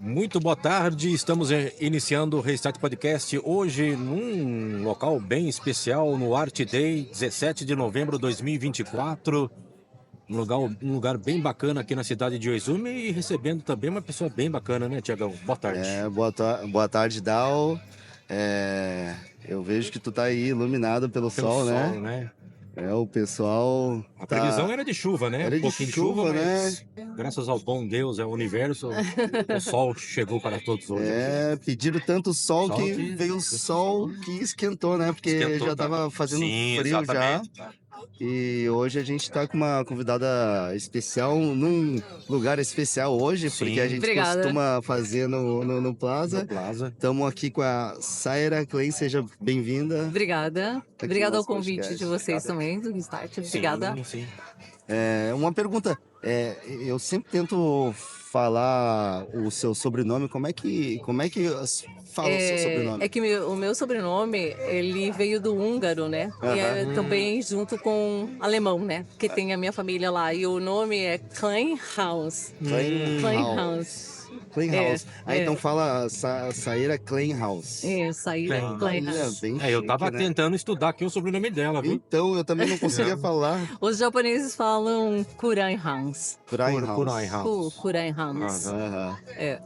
Muito boa tarde, estamos iniciando o Restart Podcast hoje num local bem especial no Art Day, 17 de novembro de 2024. Um lugar bem bacana aqui na cidade de Oizumi e recebendo também uma pessoa bem bacana, né, Tiagão? Boa tarde. Boa tarde, Dal. Eu vejo que tu tá aí iluminado pelo Pelo sol, sol, né? né? O pessoal A tá... previsão era de chuva, né? Era Um de pouquinho de chuva, chuva, né? mas graças ao bom Deus, ao universo, o sol chegou para todos hoje aqui. Pediram tanto sol Sol que que veio o sol que esquentou, né? Porque esquentou, já tá? tava fazendo Sim, frio já. exatamente. E hoje a gente tá com uma convidada especial, num lugar especial hoje, porque a Sim, gente Obrigada. costuma fazer no no Plaza. Plaza. Estamos aqui com a Saira Klein, seja bem-vinda. Obrigada. Aqui Obrigada no ao nosso convite podcast. de vocês também, do Restart. Obrigada. Sim. Uma pergunta, eu sempre tento falar o seu sobrenome, como é que fala o seu sobrenome? É que o meu sobrenome, ele veio do húngaro, né? E é também junto com alemão, né? Porque tem a minha família lá. E o nome é Kleinhaus. Kleinhaus. Kleinhaus. É. Então fala Saíra Kleinhaus. Saíra Klein. Olha, Kleinhaus. bem Eu chique, tava né? tentando estudar aqui o sobrenome dela, viu? Então, eu também não conseguia falar. Os japoneses falam Kureinhaus. Kleinhaus. Kureinhaus. Aham. É.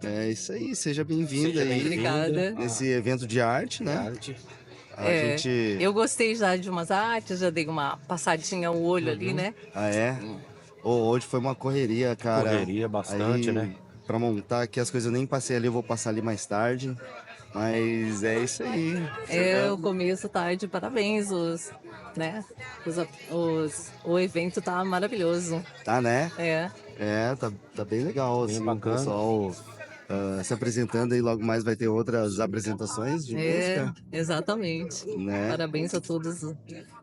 É isso aí, seja bem-vinda Seja aí Obrigada. nesse evento de arte, né? Arte. A gente... Eu gostei já de umas artes, já dei uma passadinha o olho ali, né? Ah, é? Hoje foi uma correria, cara. Correria bastante, Aí, né? Pra montar aqui as coisas, eu nem passei ali, eu vou passar ali mais tarde. Mas é isso aí. O começo tarde, parabéns, né? O evento tá maravilhoso. Tá, né? É. Tá bem legal, Bem assim, bacana. o pessoal se apresentando e logo mais vai ter outras apresentações de música. Exatamente. Né? Parabéns a todos,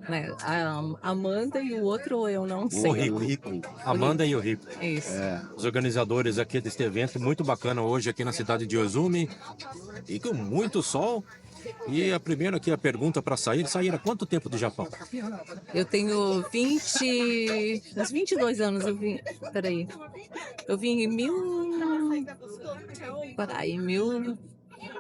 né? A Amanda e o outro eu não sei. O Rico. Amanda e o Rico. Isso. Os organizadores aqui deste evento, muito bacana hoje aqui na cidade de Oizumi. E com muito sol. E a primeira aqui, a pergunta para sair. Sair há quanto tempo do Japão? Eu tenho uns 22 anos, eu vim. Peraí. Eu vim em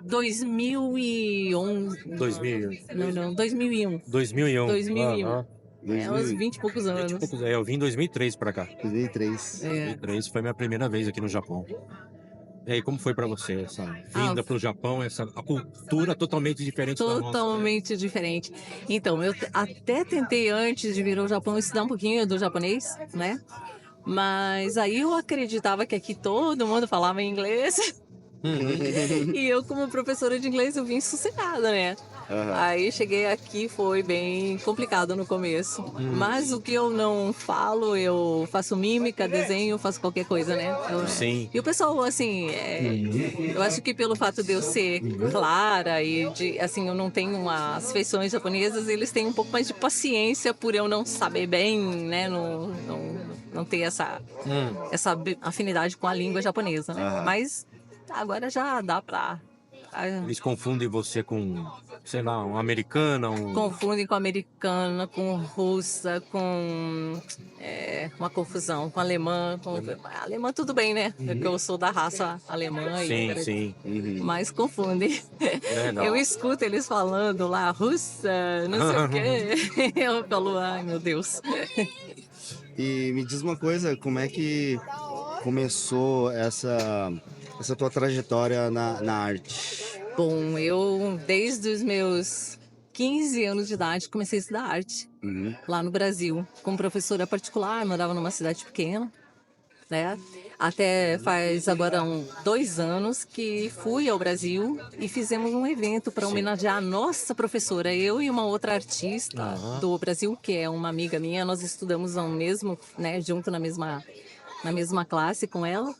2011. 2000. Não, 2001. 2001. 2001. Aham. Uns 20 e poucos anos. Eu vim em 2003 para cá. 2003. 2003 foi minha primeira vez aqui no Japão. E aí, como foi para você essa vinda para o Japão, a cultura totalmente diferente da nossa? Totalmente diferente. Então, eu até tentei antes de vir ao Japão estudar um pouquinho do japonês, né? Mas aí eu acreditava que aqui todo mundo falava inglês. E eu, como professora de inglês, eu vim sossegada, né? Aí cheguei aqui, foi bem complicado no começo. Mas o que eu não falo, eu faço mímica, desenho, faço qualquer coisa, né? Sim. E o pessoal, assim, eu acho que pelo fato de eu ser clara e de, assim, eu não tenho as feições japonesas, eles têm um pouco mais de paciência por eu não saber bem, né? Não ter essa afinidade com a língua japonesa, né? Mas agora já dá pra... Eles confundem você com, sei lá, um americano, Confundem com americana, com russa, com uma confusão, com alemã. Alemã tudo bem, né? Porque eu sou da raça alemã. Sim. Mas confundem. Não. Eu escuto eles falando lá, russa, não sei o quê. Eu falo, ai meu Deus. E me diz uma coisa, como é que começou essa tua trajetória na arte? Bom, eu desde os meus 15 anos de idade comecei a estudar arte lá no Brasil, como professora particular, morava numa cidade pequena, né? Até faz agora 2 anos que fui ao Brasil e fizemos um evento para homenagear a nossa professora, eu e uma outra artista do Brasil, que é uma amiga minha. Nós estudamos ao mesmo, né, junto na mesma classe com ela.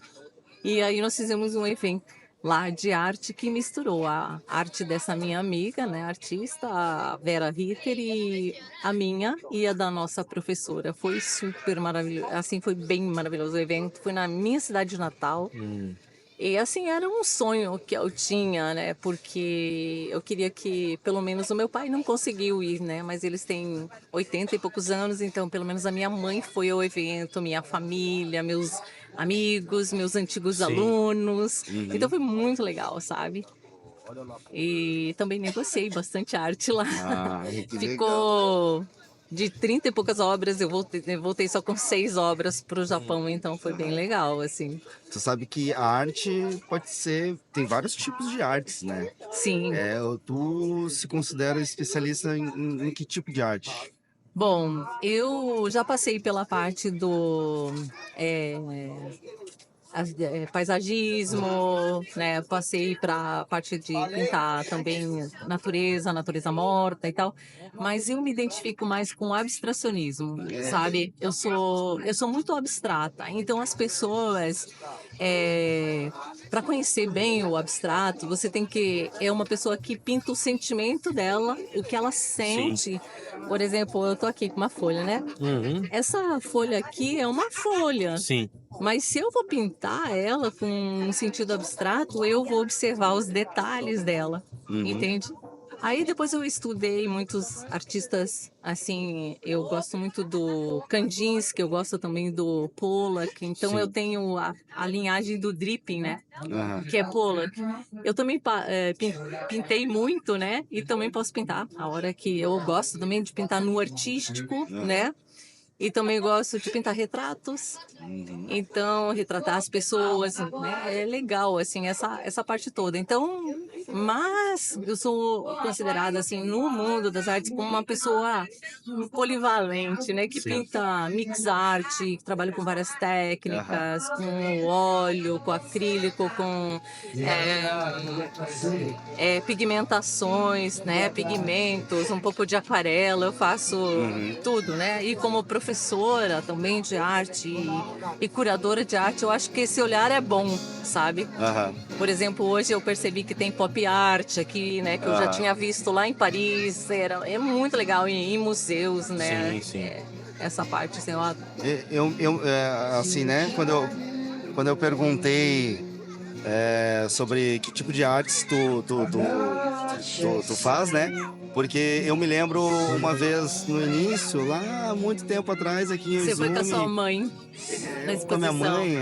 E aí nós fizemos um evento lá de arte que misturou a arte dessa minha amiga, né, artista, a Vera Ritter, e a minha e a da nossa professora. Foi super maravilhoso, assim, foi bem maravilhoso o evento. Foi na minha cidade de Natal. E assim, era um sonho que eu tinha, né? Porque eu queria que, pelo menos, o meu pai não conseguiu ir, né? Mas eles têm 80 e poucos anos, então pelo menos a minha mãe foi ao evento, minha família, amigos, meus antigos Sim. alunos. Então foi muito legal, sabe? E também negociei bastante arte lá. Ah, que legal. Ficou de 30 e poucas obras, eu voltei só com 6 obras para o Japão, então foi bem legal, assim. Tu sabe que a arte pode ser... Tem vários tipos de artes, né? Sim. Tu se considera especialista em que tipo de arte? Bom, eu já passei pela parte do é, paisagismo, né? Passei para a parte de pintar também natureza morta e tal. Mas eu me identifico mais com o abstracionismo, sabe? Eu sou muito abstrata. Então as pessoas, para conhecer bem o abstrato, você tem que é uma pessoa que pinta o sentimento dela, o que ela sente. Por exemplo, eu tô aqui com uma folha, né? Essa folha aqui é uma folha. Sim. Mas se eu vou pintar ela com um sentido abstrato, eu vou observar os detalhes dela, entende? Aí depois eu estudei muitos artistas, assim, eu gosto muito do Kandinsky, eu gosto também do Pollock, então Sim. eu tenho a linhagem do dripping, né? Aham. Que é Pollock. Eu também pintei muito, né? E também posso pintar. A hora que eu gosto também de pintar no artístico, né? E também gosto de pintar retratos. Então, retratar as pessoas, né? É legal, assim, essa parte toda. Então, mas eu sou considerada, assim, no mundo das artes, como uma pessoa polivalente, né? Que pinta mix art, que trabalha com várias técnicas, com óleo, com acrílico, com pigmentações, né? Pigmentos, um pouco de aquarela, eu faço tudo, né? E como professora também de arte e curadora de arte, eu acho que esse olhar é bom, sabe? Aham. Por exemplo, hoje eu percebi que tem pop art aqui, né? Que eu já tinha visto lá em Paris, é muito legal em museus, né? Sim, sim. Essa parte, assim, Assim, né? Quando eu perguntei sobre que tipo de artes tu faz, né? Porque eu me lembro uma vez no início, lá muito tempo atrás, aqui em Você foi com a sua Izumi, mãe na exposição. com a minha mãe,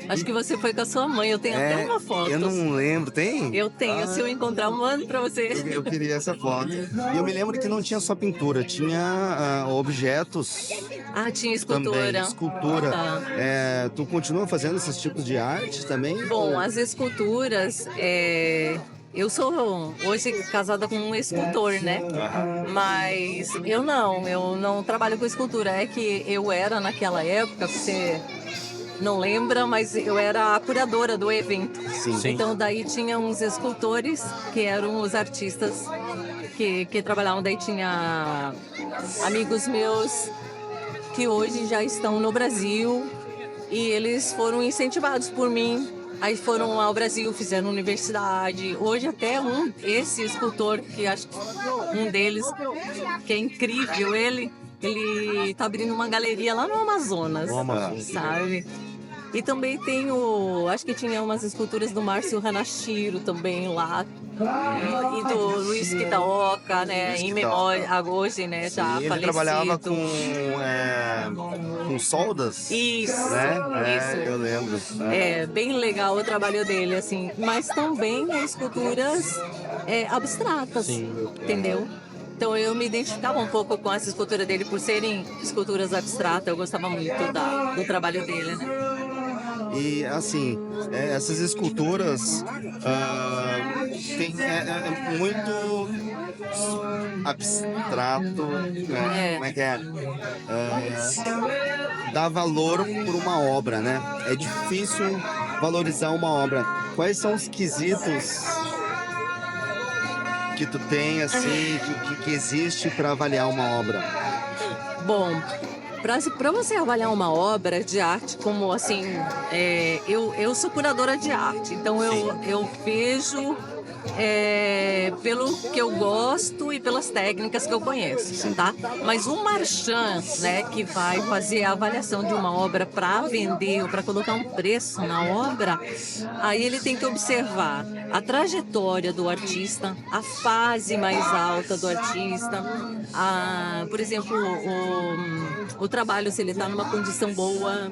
Acho que você foi com a sua mãe, eu tenho até uma foto. Eu não lembro, tem? Eu tenho, se eu encontrar, eu mando pra você. Eu queria essa foto. E eu me lembro que não tinha só pintura, tinha objetos Ah, tinha também, escultura. escultura. Ah. Tu continua fazendo esses tipos de arte também? Bom, as esculturas, eu sou hoje casada com um escultor, né? Mas eu não trabalho com escultura. É que eu era naquela época, você não lembra, mas eu era a curadora do evento. Sim. Então daí tinha uns escultores que eram os artistas que trabalhavam. Daí tinha amigos meus que hoje já estão no Brasil e eles foram incentivados por mim. Aí foram ao Brasil, fizeram universidade. Hoje até esse escultor, que acho que um deles, que é incrível, ele tá abrindo uma galeria lá no Amazonas, sabe? E também acho que tinha umas esculturas do Márcio Hanashiro também lá. E do Luiz Kitaoka, né? Em memória, hoje, né? Já falecido. Ele trabalhava com soldas? Isso, Né? isso. Eu lembro. É bem legal o trabalho dele, assim. Mas também esculturas abstratas, entendeu? Então eu me identificava um pouco com essa escultura dele por serem esculturas abstratas. Eu gostava muito do trabalho dele, né? E assim, essas esculturas é muito abstrato, né? Como é que é? Dar valor por uma obra, né? É difícil valorizar uma obra. Quais são os quesitos que tu tem, assim, que existe para avaliar uma obra? Bom, para você avaliar uma obra de arte, como assim, eu sou curadora de arte, então eu vejo pelo que eu gosto e pelas técnicas que eu conheço, tá? Mas um marchand, né, que vai fazer a avaliação de uma obra para vender ou para colocar um preço na obra, aí ele tem que observar a trajetória do artista, a fase mais alta do artista, por exemplo, o trabalho, se ele está numa condição boa,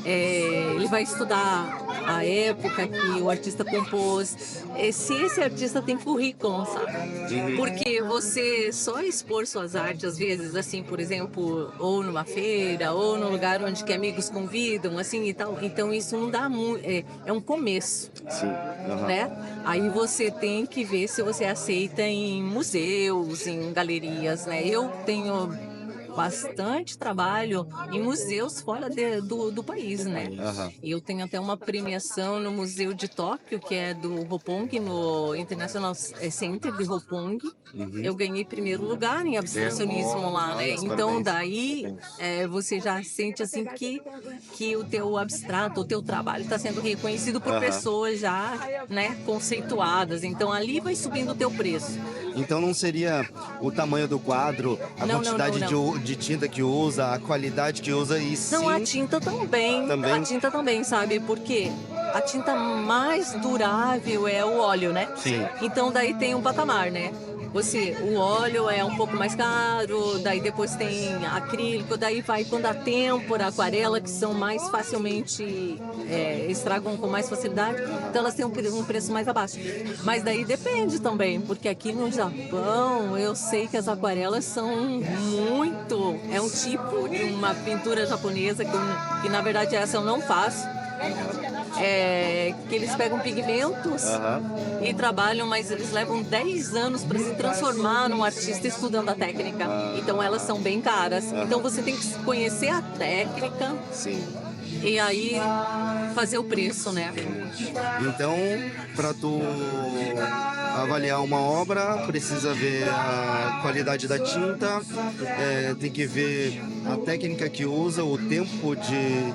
ele vai estudar a época que o artista compôs, se esse artista tem currículo, sabe? Porque você só expor suas artes, às vezes, assim, por exemplo, ou numa feira, ou num lugar onde que amigos convidam, assim, e tal, então isso não dá muito, é um começo, Sim. né? Aí você tem que ver se você aceita em museus, em galerias, né? Eu tenho bastante trabalho em museus fora do país, né? E eu tenho até uma premiação no Museu de Tóquio, que é do Roppongi, no International Center de Roppongi. Eu ganhei primeiro lugar em abstracionismo lá, né? Então daí você já sente assim que o teu abstrato, o teu trabalho está sendo reconhecido por pessoas já, né, conceituadas. Então ali vai subindo o teu preço. Então não seria o tamanho do quadro, a quantidade de tinta que usa, a qualidade que usa e sim... Não, a tinta também. A tinta também, sabe? Porque a tinta mais durável é o óleo, né? Sim. Então daí tem um patamar, né? O óleo é um pouco mais caro, daí depois tem acrílico, daí vai quando a têmpera, a aquarela, que são mais facilmente, estragam com mais facilidade, então elas têm um preço mais abaixo. Mas daí depende também, porque aqui no Japão eu sei que as aquarelas são muito, é um tipo de uma pintura japonesa que na verdade essa eu não faço. Que eles pegam pigmentos e trabalham, mas eles levam 10 anos para se transformar num artista estudando a técnica. Então elas são bem caras. Então você tem que conhecer a técnica. Sim. E aí fazer o preço, né? Então, para tu avaliar uma obra, precisa ver a qualidade da tinta, tem que ver a técnica que usa, o tempo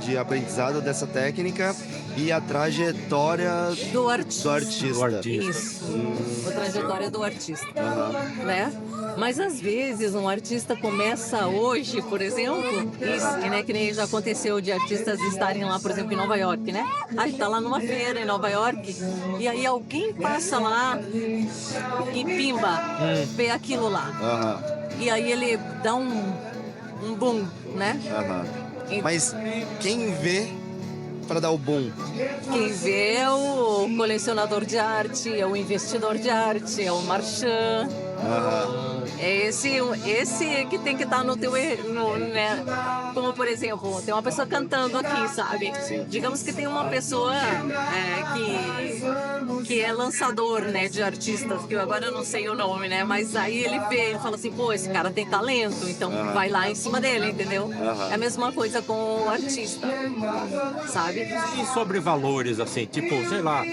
de aprendizado dessa técnica e a trajetória do artista. Isso, a trajetória do artista, né? Mas às vezes um artista começa hoje, por exemplo, né, que nem já aconteceu de artistas estarem lá, por exemplo, em Nova York, né? Aí tá lá numa feira em Nova York e aí alguém passa lá e pimba, vê aquilo lá. E aí ele dá um boom, né? Mas quem vê para dar o boom? Quem vê é o colecionador de arte, é o investidor de arte, é o marchand. É esse que tem que estar no teu, né? Como por exemplo, tem uma pessoa cantando aqui, sabe? Sim. Digamos que tem uma pessoa que é lançador, né, de artistas, que eu agora não sei o nome, né? Mas aí ele vê, ele fala assim, pô, esse cara tem talento, então vai lá em cima dele, entendeu? É a mesma coisa com o artista, sabe? E sobre valores, assim, tipo, sei lá,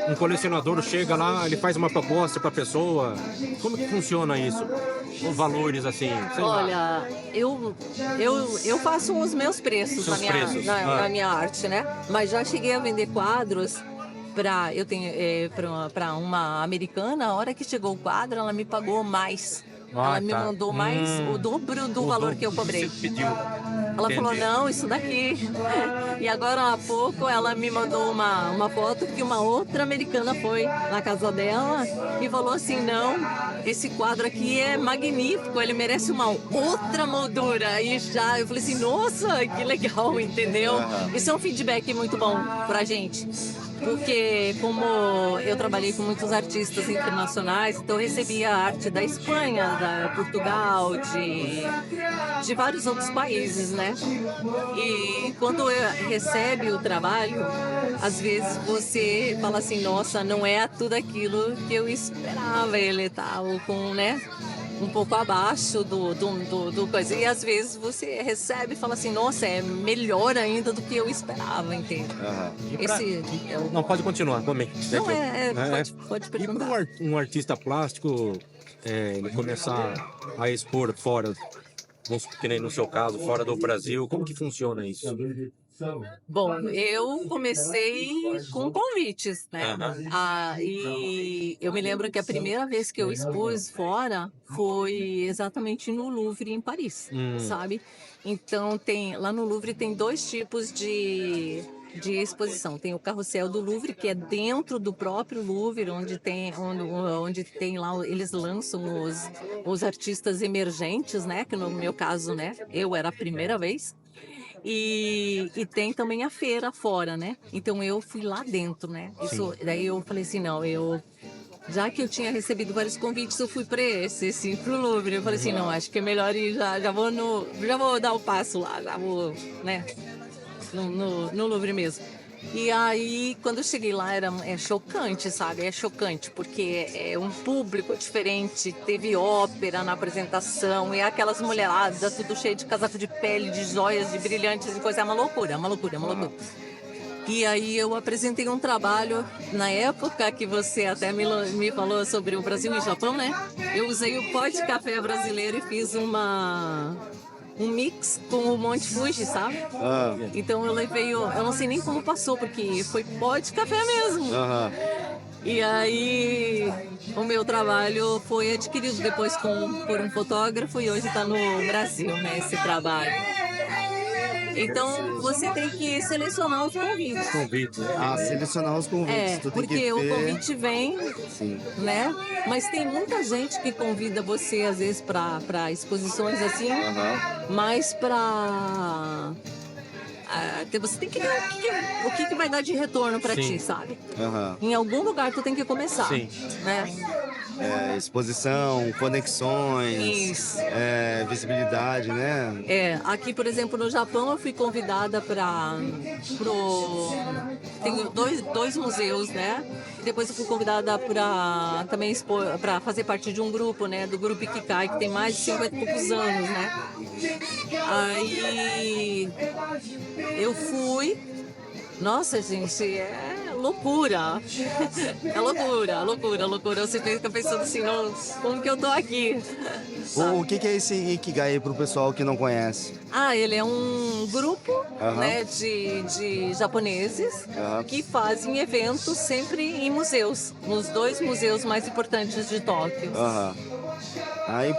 um colecionador chega lá, ele faz uma proposta pra pessoa, como que funciona isso? Os valores, assim, sei lá. Olha, eu faço os meus preços na minha arte, né? Mas já cheguei a vender quadros para uma americana. A hora que chegou o quadro, ela me pagou mais. Ela me mandou mais o dobro do valor que eu cobrei. Você pediu. Ela falou, não, isso daqui. E agora há pouco ela me mandou uma foto que uma outra americana foi na casa dela e falou assim, não, esse quadro aqui é magnífico, ele merece uma outra moldura. E já eu falei assim, nossa, que legal, entendeu? Isso é um feedback muito bom pra gente. Porque como eu trabalhei com muitos artistas internacionais, então eu recebia arte da Espanha, da Portugal, de vários outros países, né? E quando recebe o trabalho, às vezes você fala assim, nossa, não é tudo aquilo que eu esperava, ele tava com, né? Um pouco abaixo do coisa. E às vezes você recebe e fala assim, nossa, é melhor ainda do que eu esperava, entende? Não, pode continuar, também. Não, pode perguntar. E para um artista plástico, ele começar a expor fora, que nem no seu caso, fora do Brasil, como que funciona isso? Bom, eu comecei com convites, né? E eu me lembro que a primeira vez que eu expus fora foi exatamente no Louvre, em Paris, sabe? Então, lá no Louvre tem dois tipos de exposição. Tem o carrossel do Louvre, que é dentro do próprio Louvre, onde tem lá, eles lançam os artistas emergentes, né? Que no meu caso, né? Eu era a primeira vez. E tem também a feira fora, né? Então eu fui lá dentro, né? Daí eu falei assim, não, já que eu tinha recebido vários convites, eu fui para pro Louvre. Eu falei assim, não, acho que é melhor ir, já vou dar o passo lá, já vou, né? No Louvre mesmo. E aí, quando eu cheguei lá, é chocante, sabe? É chocante, porque é um público diferente, teve ópera na apresentação, e aquelas mulheradas, tudo cheio de casaco de pele, de joias, de brilhantes e coisa. É uma loucura, é uma loucura, é uma loucura. E aí eu apresentei um trabalho, na época que você até me falou sobre o Brasil e o Japão, né? Eu usei o pó de café brasileiro e fiz um mix com o Monte Fuji, sabe? Então eu levei, eu não sei nem como passou, porque foi pó de café mesmo. E aí o meu trabalho foi adquirido depois por um fotógrafo e hoje está no Brasil, né, esse trabalho. Então você tem que selecionar os convites. Selecionar os convites. Tu tem porque que ver... o convite vem, né? Mas tem muita gente que convida você às vezes para exposições assim, mas para você tem que ver o que vai dar de retorno para ti, sabe? Em algum lugar tu tem que começar, né? Exposição, conexões, visibilidade, né? Aqui, por exemplo, no Japão, eu fui convidada tem dois museus, né? E depois eu fui convidada para também para fazer parte de um grupo, né? Do grupo Ikigai, que tem mais de 50 e poucos anos, né? Aí eu fui. Nossa, gente, é loucura. É loucura. Você fica pensando assim, como que eu tô aqui? O que é esse Ikigai pro pessoal que não conhece? Ele é um grupo, né, de japoneses que fazem eventos sempre em museus, nos dois museus mais importantes de Tóquio.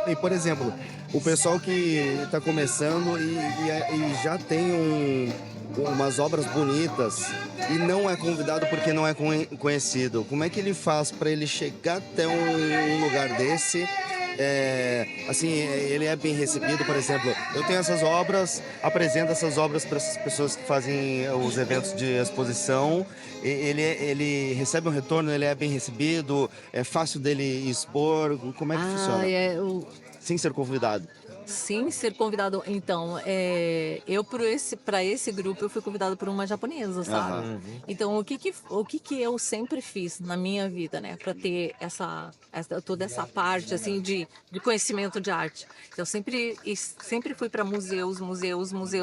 E, por exemplo, o pessoal que está começando e já tem umas obras bonitas e não é convidado porque não é conhecido, como é que ele faz para ele chegar até um lugar desse? Ele é bem recebido, por exemplo, eu tenho essas obras, apresento essas obras para essas pessoas que fazem os eventos de exposição, ele recebe um retorno, ele é bem recebido, é fácil dele expor, como é que funciona? Sem ser convidado. Sim, ser convidado. Então, eu para esse grupo eu fui convidada por uma japonesa, sabe? Então, o que eu sempre fiz na minha vida, né, para ter toda essa parte assim de conhecimento de arte. Eu sempre fui para museus,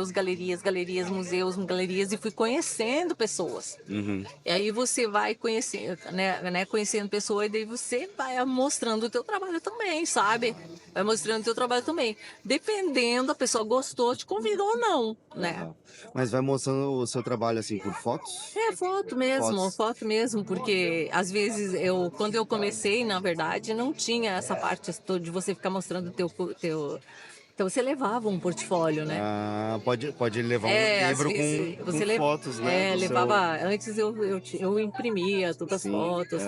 galerias, museus, galerias e fui conhecendo pessoas. E aí você vai conhecendo, né, conhecendo pessoas e daí você vai mostrando o teu trabalho também, sabe? Vai mostrando o teu trabalho também. Dependendo, a pessoa gostou, te convidou ou não, né? Mas vai mostrando o seu trabalho assim por fotos? Foto mesmo, porque às vezes quando eu comecei, na verdade, não tinha essa parte de você ficar mostrando o teu. Então você levava um portfólio, né? Pode levar um livro com fotos, né? Levava. Antes eu imprimia todas as fotos,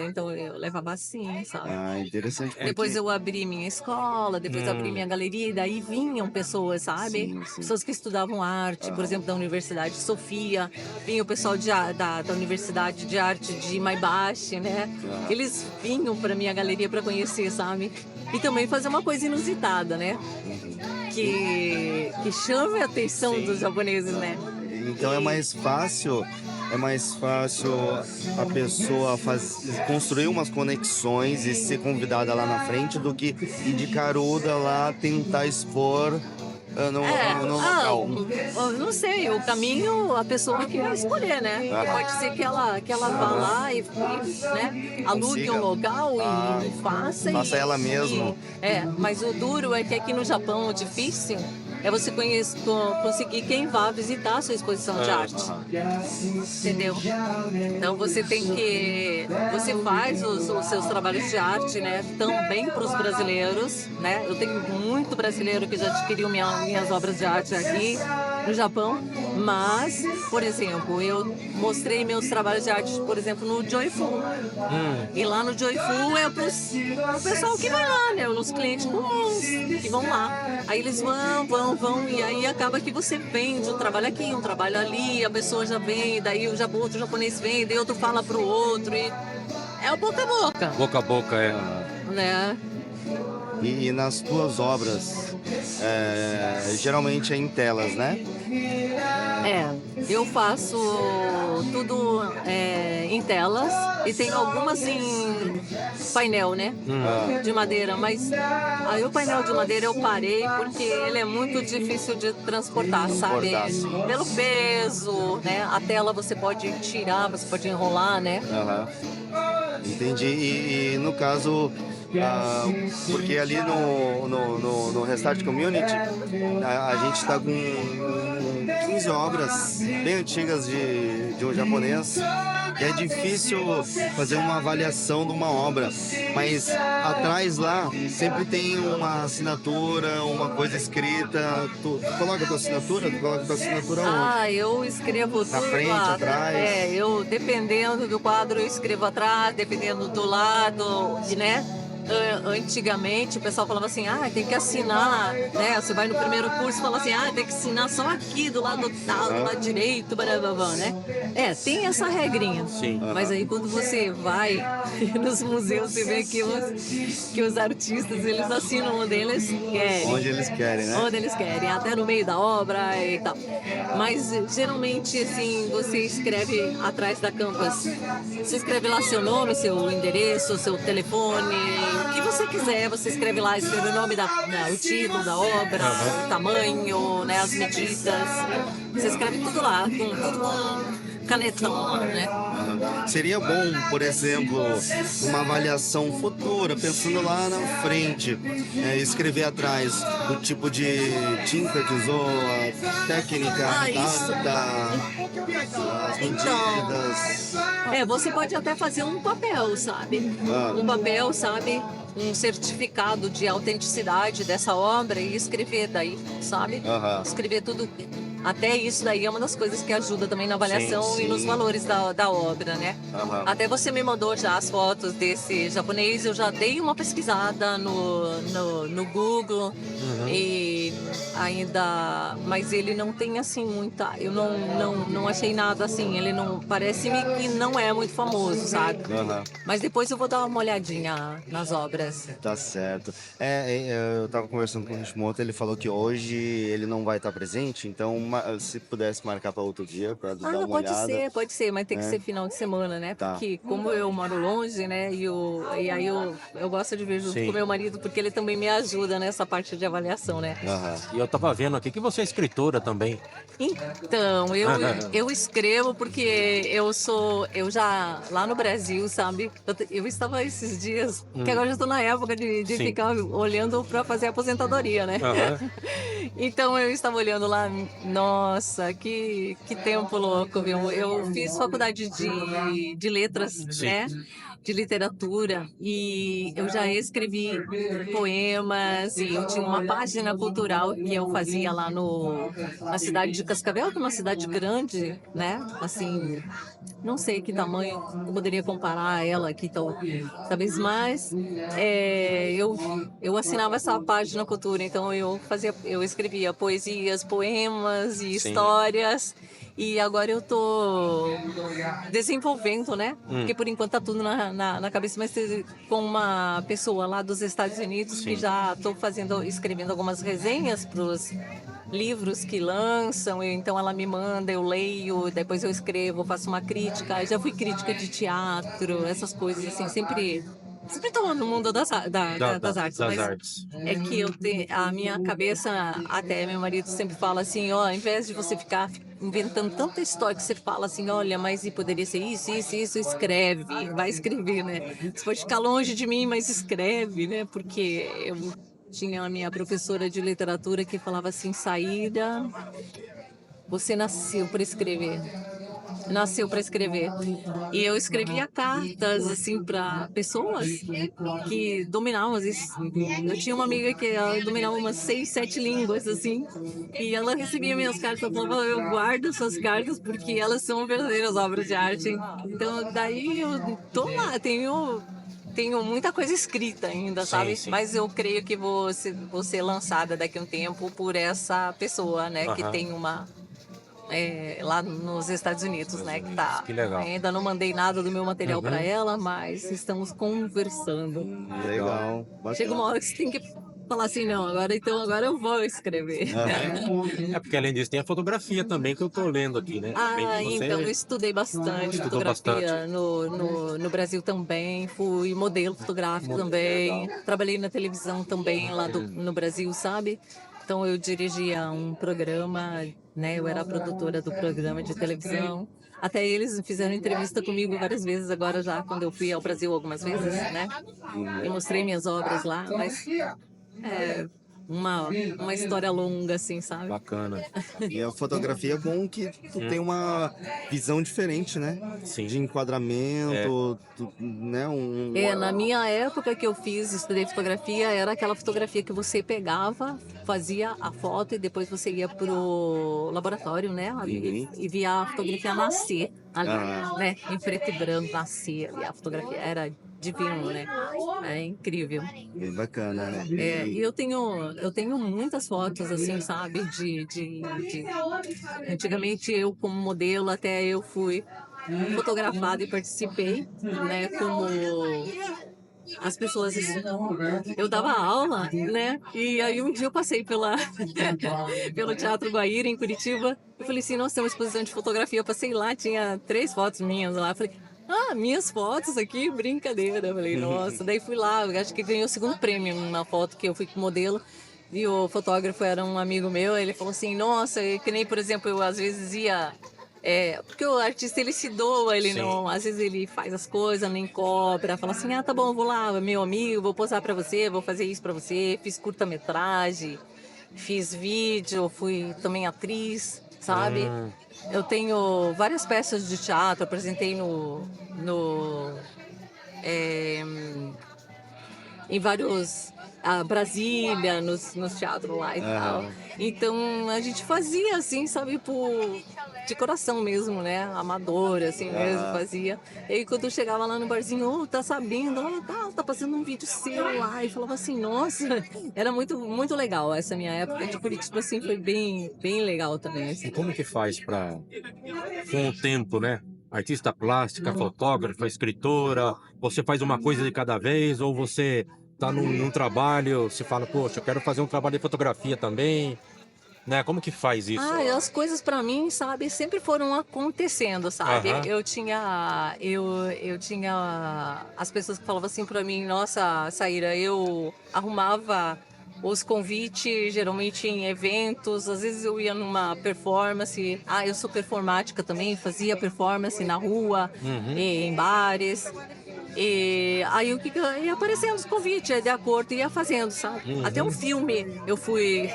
então eu levava assim, sabe? Interessante. Depois eu abri minha escola, depois abri minha galeria, e daí vinham pessoas, sabe? Sim. Pessoas que estudavam arte, por exemplo, da Universidade de Sofia, vinha o pessoal da Universidade de Arte de Maebashi, né? Eles vinham para minha galeria para conhecer, sabe? E também fazer uma coisa inusitada, né? Que chame a atenção dos japoneses, né? Então é mais fácil a pessoa construir umas conexões e ser convidada lá na frente do que ir de caruda lá tentar expor no local. Não sei, o caminho a pessoa que vai escolher, né? Pode ser que ela vá lá e né, alugue um local e faça ela mesma. Mas o duro é que aqui no Japão, o difícil é você conseguir quem vá visitar a sua exposição de arte. Entendeu? Então você você faz os seus trabalhos de arte, né, também para os brasileiros, né? Eu tenho muito brasileiro que já adquiriu minhas obras de arte aqui no Japão, mas, por exemplo, eu mostrei meus trabalhos de arte, por exemplo, no Joyful. E lá no Joyful é pro pessoal que vai lá, né? Os clientes comuns que vão lá. Aí eles vão, e aí acaba que você vende um trabalho aqui, um trabalho ali, a pessoa já vem, daí o outro japonês vem, daí outro fala pro outro, e é o boca a boca. Boca a boca, é. Né? E nas tuas obras, geralmente é em telas, né? Eu faço tudo em telas e tem algumas em painel, né? De madeira, mas aí o painel de madeira eu parei porque ele é muito difícil de transportar, sabe? Pelo peso, né? A tela você pode tirar, você pode enrolar, né? Entendi. E no caso, porque ali no Restart Community, a gente está com 15 obras bem antigas de um japonês. E é difícil fazer uma avaliação de uma obra, mas atrás lá sempre tem uma assinatura, uma coisa escrita. Tu coloca a tua assinatura? Tu coloca a tua assinatura onde? Eu escrevo Na tudo frente, lá. atrás? Dependendo do quadro, eu escrevo atrás, dependendo do lado, né? Antigamente o pessoal falava assim, tem que assinar, né? Você vai no primeiro curso e fala assim, tem que assinar só aqui do lado tal, do lado direito, blá, né? Tem essa regrinha. Sim. Mas aí quando você vai nos museus, você vê que os artistas, eles assinam onde eles querem. Onde eles querem, né? Onde eles querem, até no meio da obra e tal. Mas geralmente, assim, você escreve atrás da canvas. Você escreve lá seu nome, seu endereço, seu telefone, o que você quiser, você escreve lá, escreve o nome o título da obra, o tamanho, né, as medidas. Você escreve tudo lá, com canetão, né? Seria bom, por exemplo, uma avaliação futura, pensando lá na frente, escrever atrás o tipo de tinta que usou, a técnica, as medidas. Você pode até fazer um papel, sabe? Um papel, sabe? Um certificado de autenticidade dessa obra e escrever daí, sabe? Escrever tudo. Até isso daí é uma das coisas que ajuda também na avaliação e nos valores da obra, né? Até você me mandou já as fotos desse japonês, eu já dei uma pesquisada no Google e ainda... Mas ele não tem assim muita... Eu não achei nada assim, ele não... Parece-me que não é muito famoso, sabe? Mas depois eu vou dar uma olhadinha nas obras. Tá certo. Eu tava conversando com o Hashimoto, ele falou que hoje ele não vai estar presente, então se pudesse marcar para outro dia, para dar uma olhada. Pode ser, mas tem que ser final de semana, né? Porque como eu moro longe, né? E aí eu gosto de ver junto com meu marido, porque ele também me ajuda nessa parte de avaliação, né? E eu tava vendo aqui que você é escritora também. Então, eu escrevo porque eu já, lá no Brasil, sabe? Eu estava esses dias, que agora já estou na época de ficar olhando para fazer aposentadoria, né? Então eu estava olhando lá, nossa, que tempo louco, viu? Eu fiz faculdade de letras, né? De literatura, e eu já escrevi poemas, e eu tinha uma página cultural que eu fazia lá na cidade de Cascavel, que é uma cidade grande, né? Assim, não sei que tamanho eu poderia comparar ela aqui, talvez mais. Eu assinava essa página cultura, então eu escrevia poesias, poemas e histórias. E agora eu tô desenvolvendo, né? Porque por enquanto tá tudo na cabeça, mas com uma pessoa lá dos Estados Unidos que já tô escrevendo algumas resenhas pros livros que lançam, então ela me manda, eu leio, depois eu escrevo, faço uma crítica. Já fui crítica de teatro, essas coisas assim, sempre estou no mundo das artes. É que a minha cabeça, até meu marido sempre fala assim, ao invés de você ficar inventando tanta história que você fala assim, olha, mas poderia ser isso, escreve, vai escrever, né? Você pode ficar longe de mim, mas escreve, né? Porque tinha a minha professora de literatura que falava assim, Saíra, você nasceu para escrever. Nasceu para escrever. E eu escrevia cartas, assim, para pessoas que dominavam, às vezes. Eu tinha uma amiga que ela dominava umas 6, 7 línguas, assim. E ela recebia minhas cartas, ela falava, eu guardo suas cartas porque elas são verdadeiras obras de arte. Então, daí eu tô lá, tenho muita coisa escrita ainda, Sim, sabe? sim. Mas eu creio que vou ser lançada daqui a um tempo por essa pessoa, né? Que Aham. tem uma lá nos Estados Unidos, né? Que tá. Que legal. Ainda não mandei nada do meu material Uhum. para ela, mas estamos conversando. Legal. Chega uma hora que você tem que falar assim, não, agora eu vou escrever. É porque além disso tem a fotografia também que eu tô lendo aqui, né? Também Ah, que você então, eu estudei bastante estudou fotografia no Brasil também, fui modelo fotográfico também, trabalhei na televisão também lá no Brasil, sabe? Então eu dirigia um programa, né? Eu era a produtora do programa de televisão. Até eles fizeram entrevista comigo várias vezes agora já, quando eu fui ao Brasil algumas vezes, né? Eu mostrei minhas obras lá, mas é uma história longa, assim, sabe? Bacana. E a fotografia é bom que tu tem uma visão diferente, né? Sim. De enquadramento, né? Na minha época que eu estudei fotografia, era aquela fotografia que você pegava, fazia a foto e depois você ia pro laboratório, né? E via a fotografia nascer ali, né? Em preto e branco, nascer ali. A fotografia era divino, né? É incrível. Bem bacana, né? E eu tenho muitas fotos, assim, sabe? Antigamente eu, como modelo, até eu fui fotografada e participei, né? Como as pessoas, assim, eu dava aula, né? E aí um dia eu passei pelo Teatro Guaíra, em Curitiba. Eu falei assim, nossa, tem uma exposição de fotografia. Eu passei lá, tinha 3 fotos minhas lá. Eu falei, minhas fotos aqui? Brincadeira. Eu falei, nossa. Daí fui lá, eu acho que ganhei o segundo prêmio numa foto que eu fui com modelo. E o fotógrafo era um amigo meu. Ele falou assim, nossa, que nem, por exemplo, eu às vezes ia... porque o artista ele se doa, ele Sim. não, às vezes ele faz as coisas, nem cobra, fala assim, tá bom, vou lá, meu amigo, vou posar pra você, vou fazer isso pra você, fiz curta-metragem, fiz vídeo, fui também atriz, sabe? Eu tenho várias peças de teatro, apresentei em vários Brasília, nos teatros lá e tal. Então a gente fazia assim, sabe, de coração mesmo, né? Amador, assim mesmo, fazia. E aí quando eu chegava lá no barzinho, tá sabendo, tá passando um vídeo seu lá. E falava assim, nossa, era muito, muito legal. Essa minha época de Curitiba, assim, foi bem, bem legal também. Assim. E como que faz para, com o tempo, né? Artista plástica, fotógrafa, escritora, você faz uma coisa de cada vez ou você tá num trabalho, se fala, poxa, eu quero fazer um trabalho de fotografia também, né? Como que faz isso? E as coisas pra mim, sabe, sempre foram acontecendo, sabe? Aham. Eu tinha as pessoas que falavam assim pra mim, nossa, Saíra, eu arrumava os convites, geralmente em eventos, às vezes eu ia numa performance. Eu sou performática também, fazia performance na rua, em bares. E aí o que ia aparecendo os convites, de acordo, ia fazendo, sabe? Até um filme, eu fui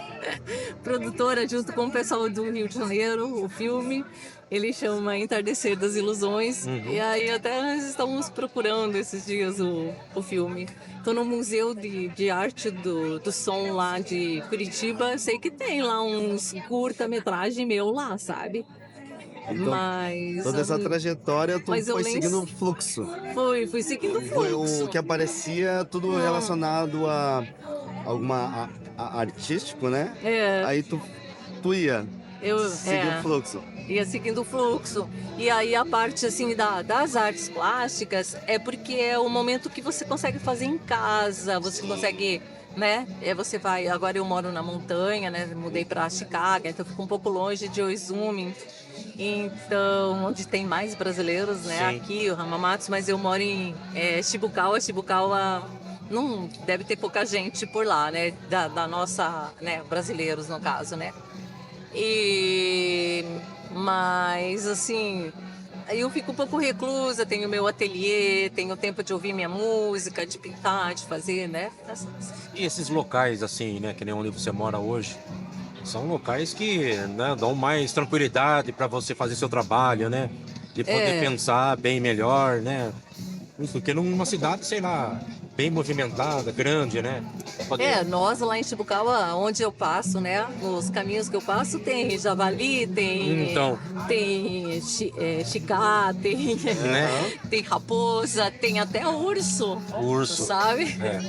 produtora junto com o pessoal do Rio de Janeiro, o filme. Ele chama Entardecer das Ilusões. E aí até nós estamos procurando esses dias o filme. Estou no Museu de Arte do Som lá de Curitiba. Sei que tem lá uns curta-metragem meu lá, sabe? Então, Mas toda essa trajetória tu mas eu foi nem- seguindo o fluxo. fui seguindo o Foi fluxo. o que aparecia tudo relacionado a alguma artístico, né? Aí tu ia seguir o fluxo. Ia seguindo o fluxo. E aí a parte assim das artes plásticas é porque é o momento que você consegue fazer em casa, você consegue, né? Você vai. Agora eu moro na montanha, né? Mudei para Chicago, então fico um pouco longe de Oizumi. Então, onde tem mais brasileiros, né? Sim. Aqui, o Hamamatsu, mas eu moro em Shibukawa. Shibukawa não deve ter pouca gente por lá, né? Da nossa, né? Brasileiros no caso, né? Mas assim, Aí eu fico um pouco reclusa, tenho meu ateliê, tenho tempo de ouvir minha música, de pintar, de fazer, né? E esses locais, assim, né, que nem onde você mora hoje, são locais que, né, dão mais tranquilidade para você fazer seu trabalho, né? De poder É. pensar bem melhor, né? Do que numa cidade, sei lá, bem movimentada, grande, né? Poder... Nós lá em Chibucaba, onde eu passo, né? Nos caminhos que eu passo, tem javali, Então. tem chicá, tem, Né? tem raposa, tem até urso. Urso. Sabe? É.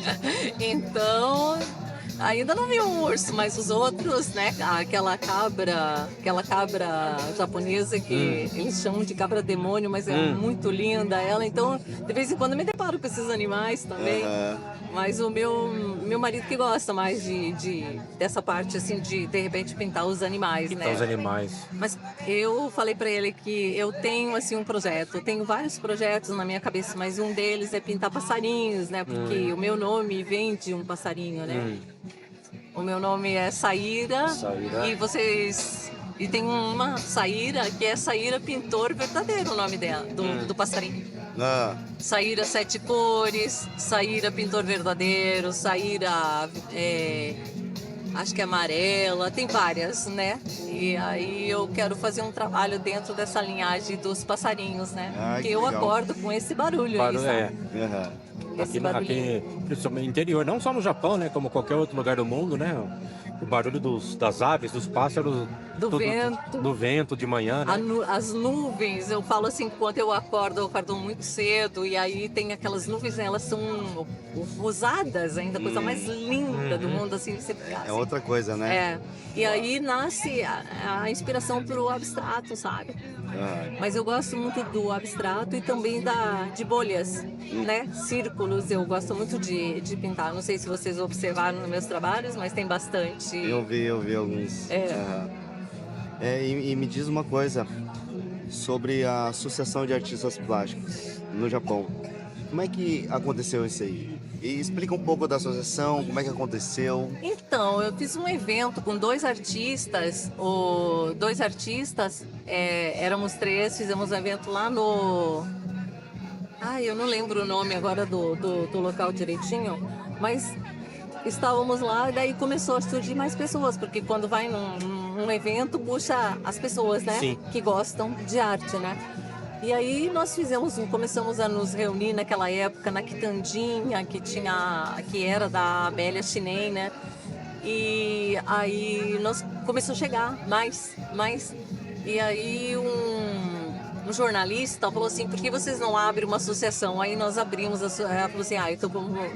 Então, ainda não vi um urso, mas os outros, né? Aquela cabra japonesa que eles chamam de cabra demônio, mas é muito linda ela. Então, de vez em quando eu me deparo com esses animais também. Mas o meu marido que gosta mais dessa parte, assim, de repente pintar os animais, Pintar né? os animais. Mas eu falei pra ele que eu tenho, assim, um projeto. Eu tenho vários projetos na minha cabeça, mas um deles é pintar passarinhos, né? Porque o meu nome vem de um passarinho, né? O meu nome é Saíra. Saíra. E tem uma Saíra, que é Saíra Pintor Verdadeiro, o nome dela, do passarinho. Saíra Sete Cores, Saíra Pintor Verdadeiro, Saíra, acho que é amarela, tem várias, né? E aí eu quero fazer um trabalho dentro dessa linhagem dos passarinhos, né? Porque eu legal. acordo com esse barulho aí, sabe? Esse Aqui, barulhinho. principalmente no interior, não só no Japão, né? Como qualquer outro lugar do mundo, né? O barulho das aves, dos pássaros. Do vento. Do vento de manhã, né? As nuvens, eu falo assim, quando eu acordo muito cedo, e aí tem aquelas nuvens, né, elas são rosadas ainda, a coisa mais linda do mundo, assim, você fica assim. É outra coisa, né? E aí nasce a inspiração pro abstrato, sabe? Mas eu gosto muito do abstrato e também de bolhas, né? Círculos, eu gosto muito de pintar. Não sei se vocês observaram nos meus trabalhos, mas tem bastante. Eu vi alguns. E me diz uma coisa sobre a Associação de Artistas Plásticos no Japão. Como é que aconteceu isso aí? E explica um pouco da associação, como é que aconteceu. Então, eu fiz um evento com dois artistas. Éramos três, fizemos um evento lá no... eu não lembro o nome agora do local direitinho, mas estávamos lá e daí começou a surgir mais pessoas, porque quando vai num evento, puxa as pessoas, né? Sim. Que gostam de arte, né? E aí nós começamos a nos reunir naquela época na Quitandinha, que era da Amélia Chinem, né? E aí começou a chegar mais. E aí um jornalista falou assim, por que vocês não abrem uma associação? Aí nós abrimos, ela falou assim, então,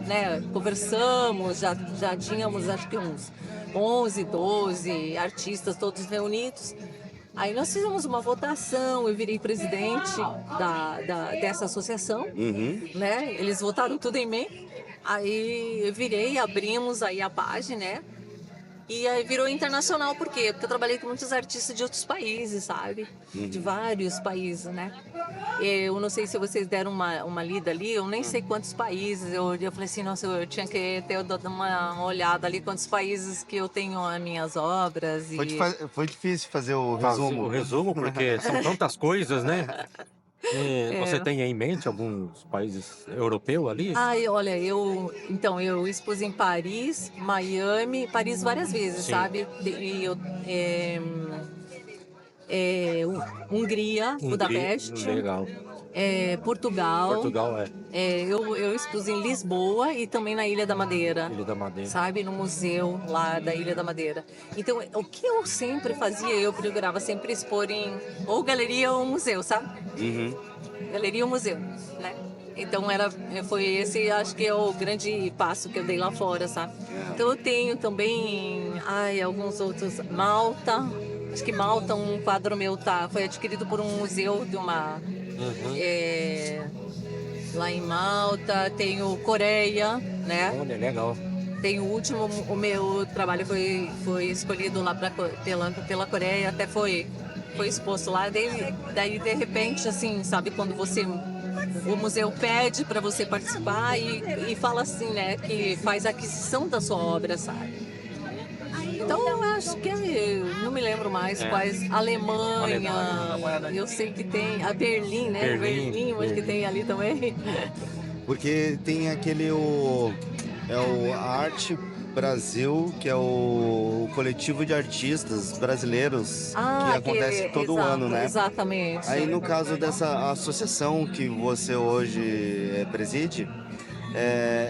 né, conversamos, já tínhamos acho que uns 11, 12 artistas todos reunidos. Aí nós fizemos uma votação, eu virei presidente dessa associação, né? Eles votaram tudo em mim. Aí eu virei, abrimos aí a página, né? E aí virou internacional, por quê? Porque eu trabalhei com muitos artistas de outros países, sabe? De vários países, né? Eu não sei se vocês deram uma lida ali, eu nem sei quantos países. Eu falei assim, nossa, eu tinha que ter dado uma olhada ali, quantos países que eu tenho as minhas obras. Foi difícil fazer o Resumo. resumo. Porque são tantas coisas, né? Você tem em mente alguns países europeus ali? Olha, eu expus em Paris, Miami, Paris várias vezes, sabe? Hungria, Budapeste. Legal. Portugal. Portugal, eu expus em Lisboa e também na Ilha da Madeira. Ilha da Madeira. Sabe? No museu lá da Ilha da Madeira. Então, o que eu sempre fazia, eu procurava sempre expor em ou galeria ou museu, sabe? Galeria ou museu, né? Então, foi esse, acho que é o grande passo que eu dei lá fora, sabe? Então, eu tenho também, alguns outros. Malta. Acho que Malta, um quadro meu foi adquirido por um museu de uma... lá em Malta, tenho Coreia, né? Olha, legal. Tem o meu trabalho foi escolhido lá pela Coreia, até foi exposto lá. Daí, de repente, assim, sabe, quando o museu pede para você participar e fala assim, né, que faz a aquisição da sua obra, sabe? Então eu acho que não me lembro mais quais. Alemanha, eu sei que tem a Berlim, né? Berlim, acho que tem ali também. Porque tem aquele a Arte Brasil, que é o coletivo de artistas brasileiros que acontece todo ano, né? Exatamente. Aí no caso dessa associação que você hoje preside,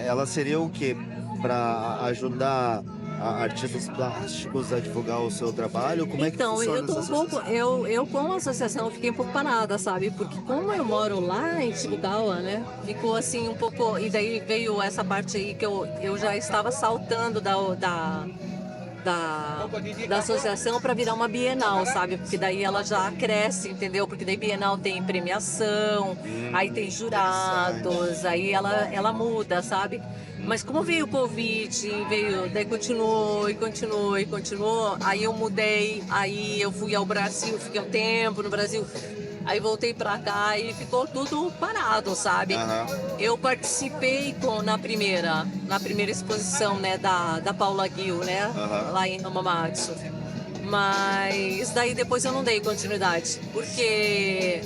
ela seria o quê? Para ajudar artistas plásticos a divulgar o seu trabalho? Como é que Então, funciona eu tô essa um pouco, associação? eu como associação fiquei um pouco parada, sabe? Porque como eu moro lá em Tibucaua, né? Ficou assim um pouco, e daí veio essa parte aí que eu já estava saltando da associação para virar uma Bienal, sabe? Porque daí ela já cresce, entendeu? Porque daí Bienal tem premiação, aí tem jurados, aí ela muda, sabe? Mas como veio o Covid, daí continuou, aí eu mudei, aí eu fui ao Brasil, fiquei um tempo no Brasil, aí voltei pra cá e ficou tudo parado, sabe? Eu participei na primeira exposição, né, da Paula Gil, né, lá em Hamamatsu. Mas daí depois eu não dei continuidade, porque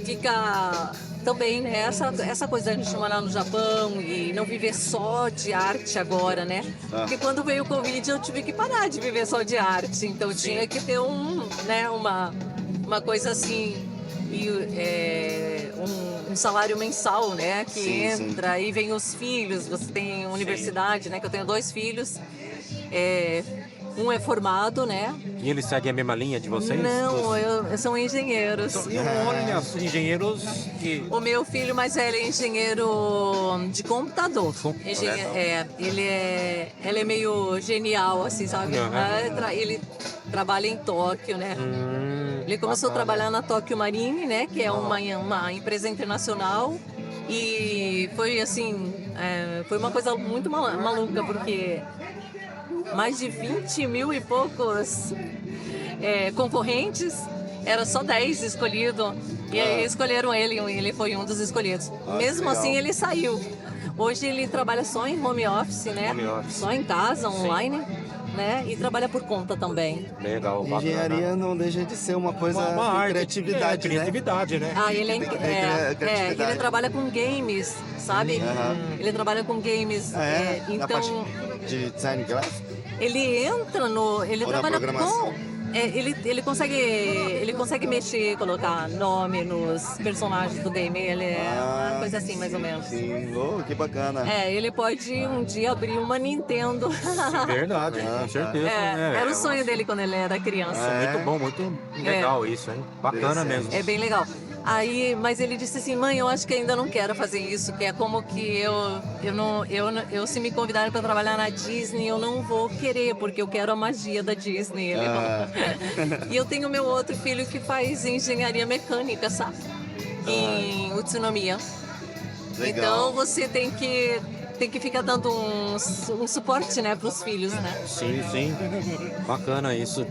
fica também, né, essa coisa da gente morar no Japão e não viver só de arte agora, né? Porque quando veio o Covid eu tive que parar de viver só de arte, então tinha que ter uma coisa assim, um salário mensal, né, que entra, aí vem os filhos, você tem universidade, né, que eu tenho 2 filhos, um é formado, né? E eles seguem a mesma linha de vocês? Não, são engenheiros. E olha, engenheiros que... O meu filho mais velho é engenheiro de computador. Ele é meio genial, assim, sabe? Ele trabalha em Tóquio, né? Ele começou a trabalhar na Tóquio Marine, né? Que é uma empresa internacional. E foi assim, foi uma coisa muito maluca, porque mais de 20 mil e poucos concorrentes, era só 10 escolhidos. E aí escolheram ele foi um dos escolhidos. Mesmo assim, ele saiu. Hoje ele trabalha só em home office, né? Só em casa, online. Né? E trabalha por conta também. Legal, bacana. Engenharia não deixa de ser uma coisa de arte, criatividade, criatividade, né? Ele trabalha com games, sabe? Ele trabalha com games. Na parte de design gráfico? Ele entra no... Ele trabalha com... ele consegue mexer, colocar nome nos personagens do game. Ele uma coisa assim, mais ou menos. Sim, que bacana. Ele pode um dia abrir uma Nintendo. Verdade, com certeza. Era o sonho dele quando ele era criança. Muito bom, muito legal isso, hein? Bacana mesmo. É bem legal. Aí, mas ele disse assim, mãe, eu acho que ainda não quero fazer isso, que é como que eu se me convidarem para trabalhar na Disney, eu não vou querer, porque eu quero a magia da Disney. Ele falou. E eu tenho meu outro filho que faz engenharia mecânica, sabe? Em Utsunomiya. Legal. Então você tem que ficar dando um suporte, né, para os filhos, né? Sim. Bacana isso.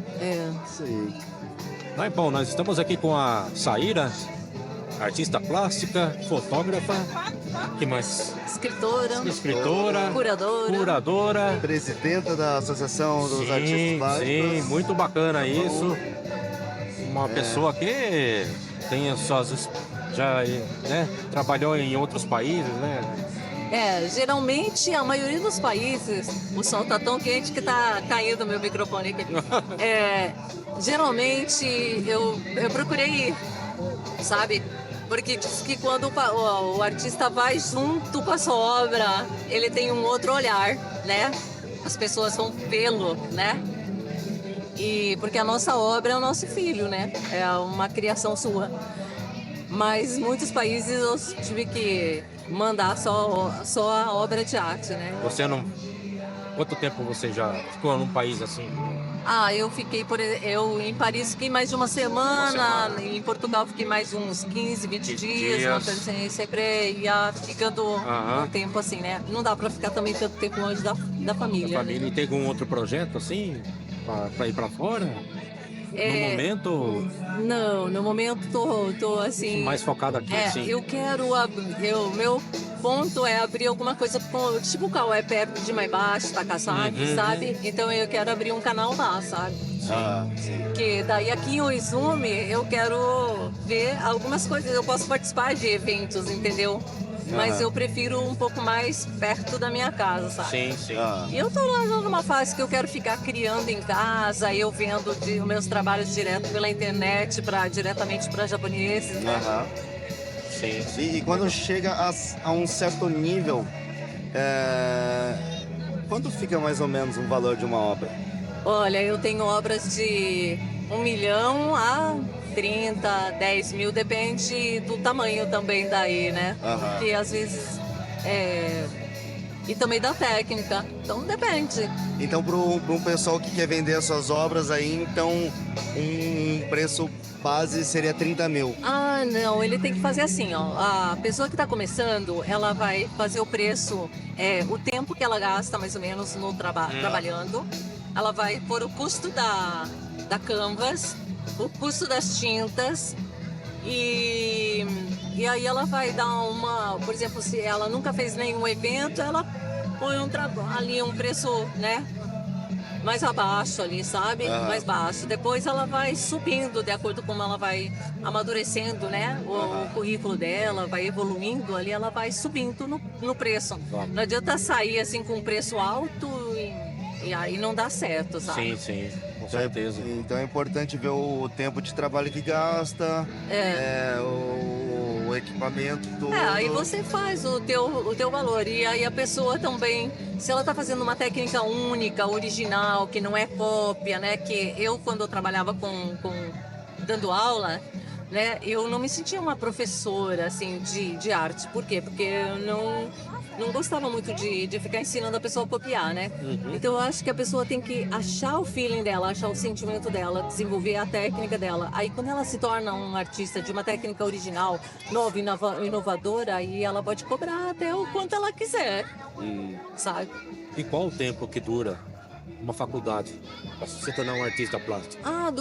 Isso aí. Bom, nós estamos aqui com a Saíra, artista plástica, fotógrafa, que mais? Escritora, curadora, presidenta da Associação dos Artistas Plásticos. Sim, muito bacana isso. Uma pessoa que tem já, né, trabalhou em outros países, né? Geralmente a maioria dos países, o sol tá tão quente que tá caindo meu microfone aqui. Geralmente eu procurei ir, sabe? Porque diz que quando o artista vai junto com a sua obra, ele tem um outro olhar, né? As pessoas vão vê-lo, né? E porque a nossa obra é o nosso filho, né? É uma criação sua. Mas muitos países eu tive que mandar só a obra de arte, né? Você não... Quanto tempo você já ficou num país assim? Eu fiquei em Paris fiquei mais de uma semana, em Portugal fiquei mais uns 15, 20 dias. Uma coisa assim, sempre ia ficando um tempo assim, né? Não dá pra ficar também tanto tempo longe da família. E tem algum outro projeto assim, pra ir pra fora? No momento, Não, no momento tô assim... mais focado aqui, sim. Eu quero... Meu ponto é abrir alguma coisa tipo o Cauê perto de mais baixo, Takasaki, sabe? Então eu quero abrir um canal lá, sabe? Sim. Que daí aqui em Oizumi eu quero ver algumas coisas. Eu posso participar de eventos, entendeu? Mas eu prefiro um pouco mais perto da minha casa, sabe? Sim, sim. E eu tô lá numa fase que eu quero ficar criando em casa, eu vendo os meus trabalhos direto pela internet, diretamente para japoneses, né? Sim. E quando chega a um certo nível, quanto fica mais ou menos o valor de uma obra? Olha, eu tenho obras de 1 milhão a 30, 10 mil, depende do tamanho também daí, né? Porque às vezes e também da técnica, então depende. Então, para um pessoal que quer vender as suas obras aí, então um preço base seria 30 mil. Ah, não, ele tem que fazer assim, ó. A pessoa que está começando, ela vai fazer o preço, o tempo que ela gasta mais ou menos no trabalhando. Ela vai pôr o custo da canvas, o custo das tintas e aí ela vai dar por exemplo, se ela nunca fez nenhum evento, ela põe ali um preço, né, mais abaixo ali, sabe? Mais baixo. Depois ela vai subindo de acordo com como ela vai amadurecendo, né? O currículo dela vai evoluindo ali, ela vai subindo no preço. Não adianta sair assim com um preço alto e aí não dá certo, sabe? Sim, com certeza. Então é importante ver o tempo de trabalho que gasta, o equipamento todo. Aí você faz o teu valor. E aí a pessoa também, se ela tá fazendo uma técnica única, original, que não é cópia, né? Que eu, quando eu trabalhava dando aula, né? Eu não me sentia uma professora, assim, de arte. Por quê? Porque eu não gostava muito de ficar ensinando a pessoa a copiar, né? Então eu acho que a pessoa tem que achar o feeling dela, achar o sentimento dela, desenvolver a técnica dela. Aí quando ela se torna um artista de uma técnica original, nova, inovadora, aí ela pode cobrar até o quanto ela quiser, sabe? E qual o tempo que dura uma faculdade para se tornar um artista plástico? A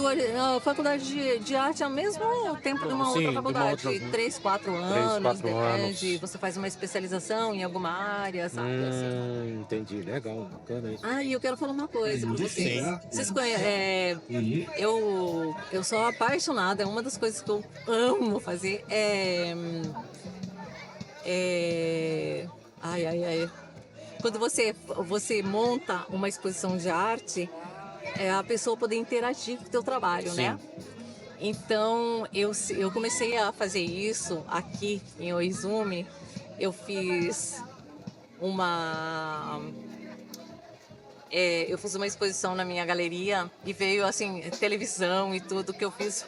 faculdade de arte é o mesmo tempo de uma outra faculdade, 3, 4 anos, depende. Você faz uma especialização em alguma área, sabe? Assim. Entendi, legal, bacana isso. E eu quero falar uma coisa pra vocês. Sim. Vocês conhecem, eu sou apaixonada, uma das coisas que eu amo fazer quando você monta uma exposição de arte, a pessoa poder interagir com o teu trabalho, né? Então, eu comecei a fazer isso aqui em Oizumi. Eu fiz uma exposição na minha galeria e veio, assim, televisão e tudo que eu fiz.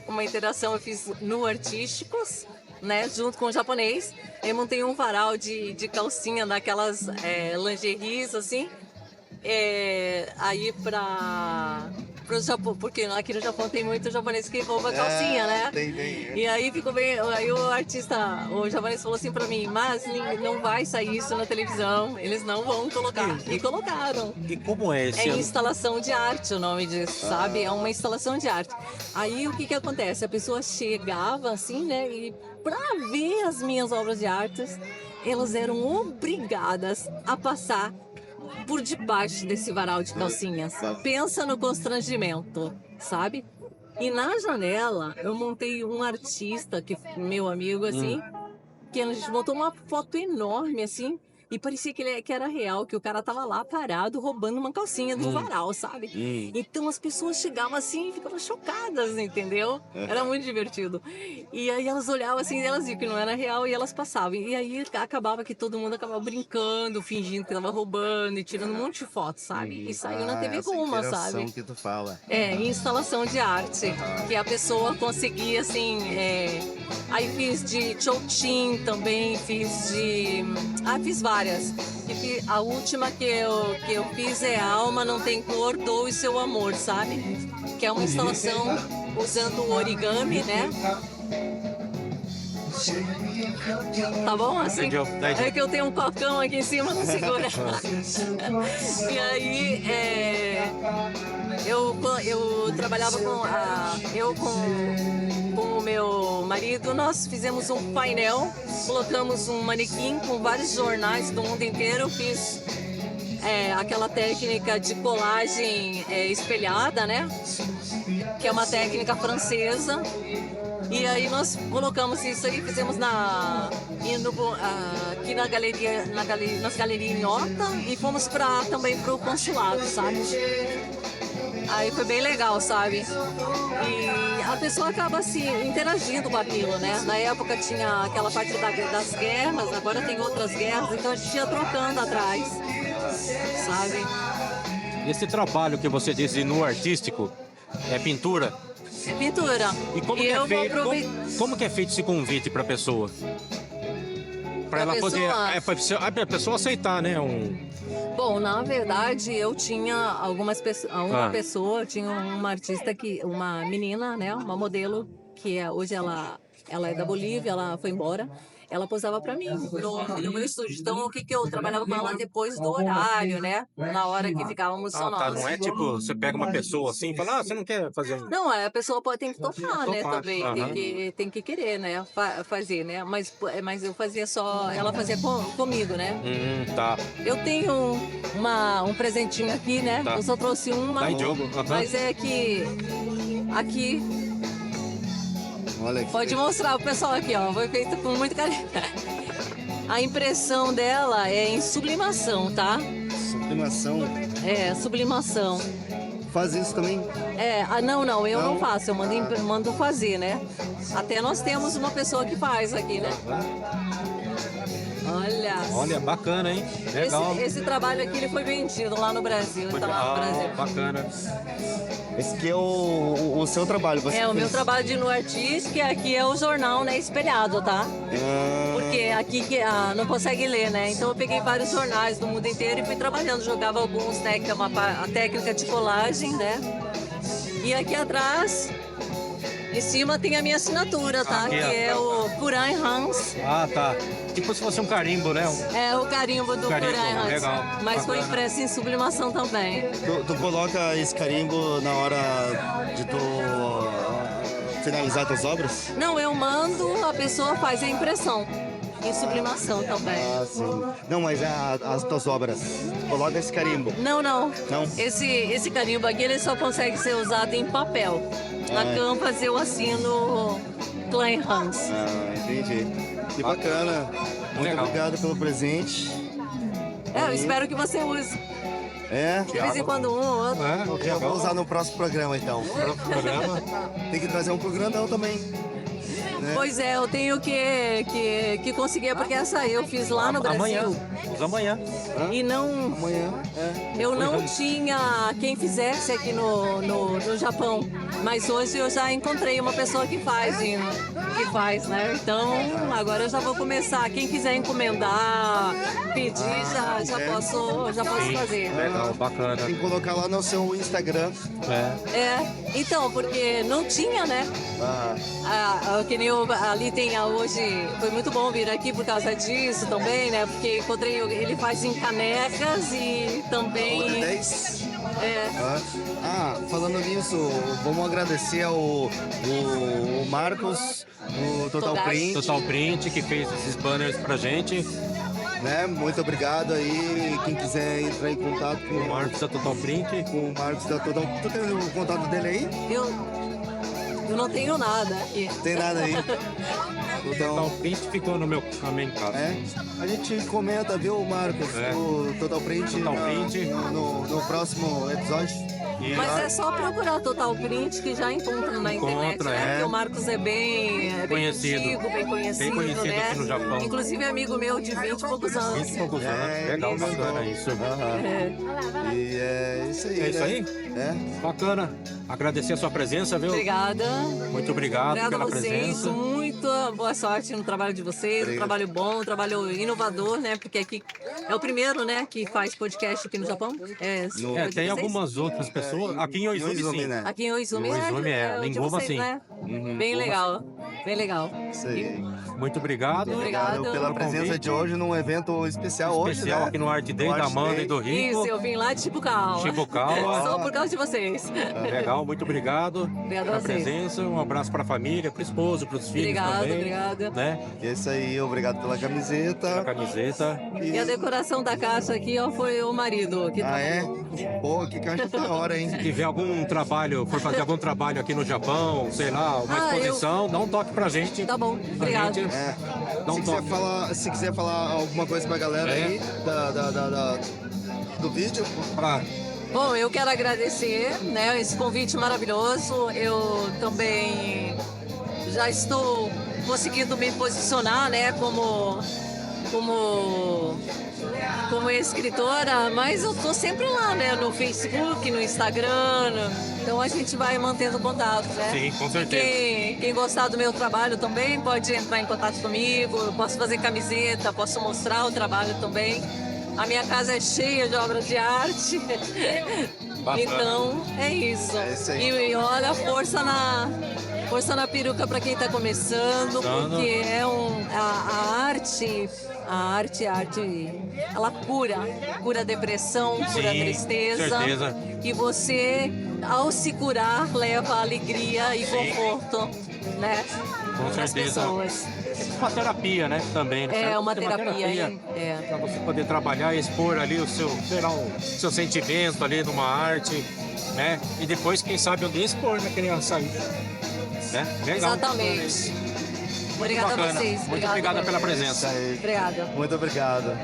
Uma interação eu fiz no Artísticos, né, junto com o japonês. Eu montei um varal de calcinha daquelas lingeries, assim, aí pro Japão, porque aqui no Japão tem muito japonês que rouba calcinha, né? Tem. E aí ficou bem. Aí o japonês falou assim pra mim, mas não vai sair isso na televisão, eles não vão colocar. E colocaram. E como é esse? É instalação de arte o nome disso, sabe? É uma instalação de arte. Aí o que acontece? A pessoa chegava assim, né? E pra ver as minhas obras de artes, elas eram obrigadas a passar por debaixo desse varal de calcinhas. Pensa no constrangimento, sabe? E na janela eu montei um artista, meu amigo, assim, que a gente montou uma foto enorme, assim, e parecia que era real, que o cara tava lá parado roubando uma calcinha do varal, sabe? Então as pessoas chegavam assim e ficavam chocadas, entendeu? Era muito divertido. E aí elas olhavam assim, elas viam que não era real e elas passavam. E aí acabava que todo mundo acabava brincando, fingindo que tava roubando e tirando um monte de fotos, sabe? E saiu na TV Goma, sabe? Que tu fala. Instalação de arte, que a pessoa conseguia, assim, aí fiz de Chouchin também, fiz várias. E a última que eu fiz é A Alma Não Tem Cor, Doe Seu Amor, sabe? Que é uma instalação usando origami, né? Tá bom assim? Entendeu? É que eu tenho um cocão aqui em cima, não segura. E aí, eu trabalhava com o meu marido, nós fizemos um painel, colocamos um manequim com vários jornais do mundo inteiro, eu fiz aquela técnica de colagem espelhada, né? Que é uma técnica francesa. E aí nós colocamos isso aí, fizemos aqui na galeria, nas galerias em Horta e fomos também pro consulado, sabe? Aí foi bem legal, sabe? E a pessoa acaba se interagindo com aquilo, né? Na época tinha aquela parte das guerras, agora tem outras guerras, então a gente ia trocando atrás, sabe? Esse trabalho que você disse no artístico é pintura? É pintura. E como, que é, feito, como que é feito esse convite para a pessoa? Para ela poder. A pessoa aceitar, né? Bom, na verdade, eu tinha algumas pessoas. Uma pessoa, tinha uma artista uma menina, né? Uma modelo, que hoje ela é da Bolívia, ela foi embora. Ela posava para mim no meu estúdio. Então, o que eu trabalhava com ela depois do horário, né? Na hora que ficávamos só nós. Tá, não é tipo, você pega uma pessoa assim e fala, você não quer fazer... Não, a pessoa tem que topar, né? Também, tem que querer, né? Fazer, né? Mas eu fazia só... Ela fazia comigo, né? Tá. Eu tenho um presentinho aqui, né? Tá. Eu só trouxe uma. Tá em jogo. Mas é que... Aqui... Olha aqui. Pode mostrar pro pessoal aqui, ó. Foi feito com muito carinho. A impressão dela é em sublimação, tá? Sublimação. Sublimação. Faz isso também? Não, eu não faço, eu mando fazer, né? Até nós temos uma pessoa que faz aqui, né? Olha, bacana, hein? Legal. Esse trabalho aqui ele foi vendido lá no Brasil. Tá lá no Brasil. Bacana. Esse aqui é o seu trabalho. Você o meu trabalho de no artístico, e aqui é o jornal, né, espelhado, tá? Porque aqui não consegue ler, né? Então eu peguei vários jornais do mundo inteiro e fui trabalhando. Jogava alguns, né, que é a técnica de colagem, né? E aqui atrás, em cima, tem a minha assinatura, tá? Aqui, que é o Kuran Hans. Tá. Tipo se fosse um carimbo, né? É o carimbo do Kuran Hans. Legal. Mas foi impresso em sublimação também. Tu coloca esse carimbo na hora de tu finalizar tuas obras? Não, eu mando, a pessoa faz a impressão. Em sublimação também. Sim. Não, mas as tuas obras. Coloca esse carimbo. Não. Não? Esse carimbo aqui, ele só consegue ser usado em papel. Na Canvas eu assino Klein Hans. Entendi. Que bacana. Muito obrigado pelo presente. Eu espero que você use. De vez em quando um ou outro. Eu vou usar no próximo programa, então. Tem que trazer um programa também. Pois é, eu tenho que conseguir, porque essa aí eu fiz lá no Brasil. Amanhã. E não... Amanhã, Eu não tinha quem fizesse aqui no Japão. Mas hoje eu já encontrei uma pessoa que faz, né? Então, agora eu já vou começar. Quem quiser encomendar, pedir, já posso fazer. Legal, bacana. Tem que colocar lá no seu Instagram. Então, porque não tinha, né? Que nem ali tem hoje. Foi muito bom vir aqui por causa disso também, né? Porque encontrei, ele faz em canecas e também. 10. Falando nisso, vamos agradecer ao Marcos do Total Print. Total Print, que fez esses banners pra gente. Né? Muito obrigado aí. Quem quiser entrar em contato com o Marcos da Total Print. Com o Marcos da Total Print. Tu tem o contato dele aí? Eu não tenho nada aqui. Tem nada aí. Total Print ficou no meu caminho em casa. A gente comenta, viu, Marcos? O Total Print, no próximo episódio. Mas é só procurar Total Print que já encontra na internet, né? Porque o Marcos é bem conhecido. Antigo, bem conhecido, né? Aqui no Japão. Inclusive amigo meu de 20 e poucos anos. 20 e poucos anos. Legal, bacana isso. E é isso aí. É isso aí? É. Bacana. Agradecer a sua presença, viu? Obrigada. Muito obrigado Obrigada pela a vocês, presença. muito boa sorte no trabalho de vocês, um Obrigado. trabalho bom, um trabalho inovador, né? Porque aqui é o primeiro, né, que faz podcast aqui no Japão. É, No- o de Tem vocês? algumas outras pessoas. Aqui em Oizumi, sim. né? Aqui em Oizumi, Oizumi é, o em de Goma, vocês, sim. né? Uhum. Bem legal, bem legal. Isso aí. Muito obrigado. Obrigado. Obrigado pela pelo presença convite. de hoje num evento especial hoje, Especial né? aqui no Art Day No da Art Amanda Day. e do Rico. Isso, eu vim lá de Chibucawa. Chibucawa. Só por causa de vocês. Legal, muito obrigado Obrigada pela a vocês. presença. Um abraço para a família, para o esposo, para os filhos Obrigada, também. obrigada. Né? É isso aí, obrigado pela A camiseta. camiseta. E a decoração da caixa aqui, ó, foi o marido que Ah, é? trabalhou. Pô, que caixa da hora, hein? Se tiver algum trabalho, for fazer algum trabalho aqui no Japão, sei lá, uma Ah, exposição, dá um toque pra gente. Tá bom, A obrigado. gente É. dá um Se quiser, toque se quiser falar alguma coisa pra galera É. aí do vídeo, pra... Bom, eu quero agradecer, né, esse convite maravilhoso. Eu também já estou conseguindo me posicionar, né, como escritora, mas eu tô sempre lá, né, no Facebook, no Instagram. Então a gente vai mantendo contato, né? Sim, com certeza. Quem gostar do meu trabalho também pode entrar em contato comigo. Eu posso fazer camiseta, posso mostrar o trabalho também. A minha casa é cheia de obras de arte. Bacana. Então, é isso. É isso aí. E olha, força na peruca para quem está começando, porque a arte, ela cura a depressão, cura a Sim, tristeza. certeza. E você, ao se curar, leva alegria e conforto, né? Com Nas certeza. pessoas. Uma terapia, né? Também. Né? É uma Tem terapia, hein? É. Pra você poder trabalhar e expor ali o seu, sei lá, o seu sentimento ali numa arte, né? E depois, quem sabe, um dia expor, né? Querer sair. Né? Legal. Exatamente. Obrigada a Bacana. vocês. Muito obrigada pela isso presença. aí. Obrigada. Muito obrigado.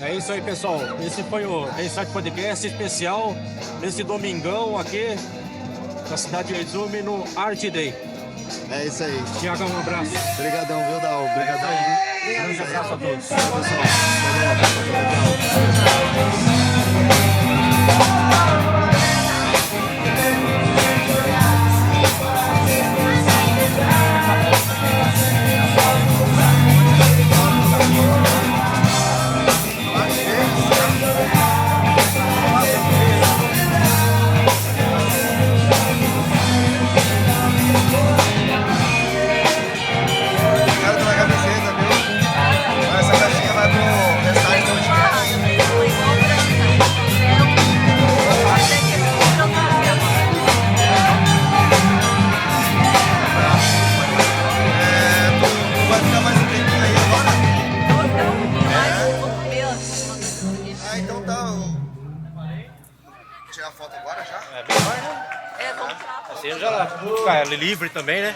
É isso aí, pessoal. Esse foi o Restart Podcast especial nesse domingão aqui na cidade de Oizumi, no Art Day. É isso aí. Tiago, um abraço. Obrigadão, viu, Dal? Obrigadão. Grande abraço a todos. Obrigado pela camiseta, viu? Essa caixinha vai pro Restart Podcast. Tu vai ficar mais um tempinho aí agora? Ah, então tá. Vou tirar foto agora já? É melhor, né? Assim já lá. Ficar livre também, né?